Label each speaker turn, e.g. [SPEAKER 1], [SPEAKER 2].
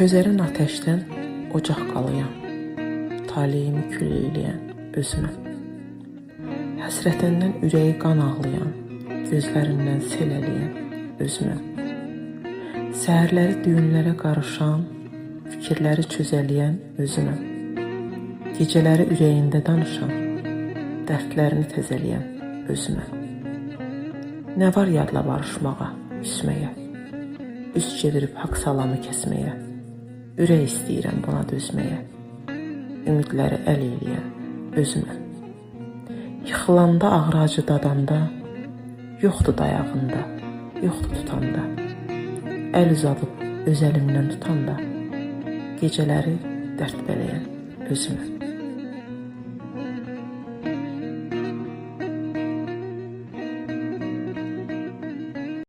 [SPEAKER 1] Közərən ateşdən ocaq qalayan, taleyimi kül eyləyən özümə. Həsrətindən ürəyi qan ağlayan, gözlərindən sel eləyən özümə. Səhərləri düyünlərə qarışan, fikirləri çözələyən özümə. Gecələri ürəyində danışan, dərdlərini təzələyən özümə. Nə var yadla barışmağa, küsməyə, üst çevirib haqq salamı kəsməyə, ürək istəyirəm buna dözməyə, ümidləri əl eləyən özümə. Yıxılanda ağracı dadanda, yoxdur dayağında, yoxdur tutanda, əl uzadıb öz əlimdən tutanda, gecələri dərd bələyən özümə.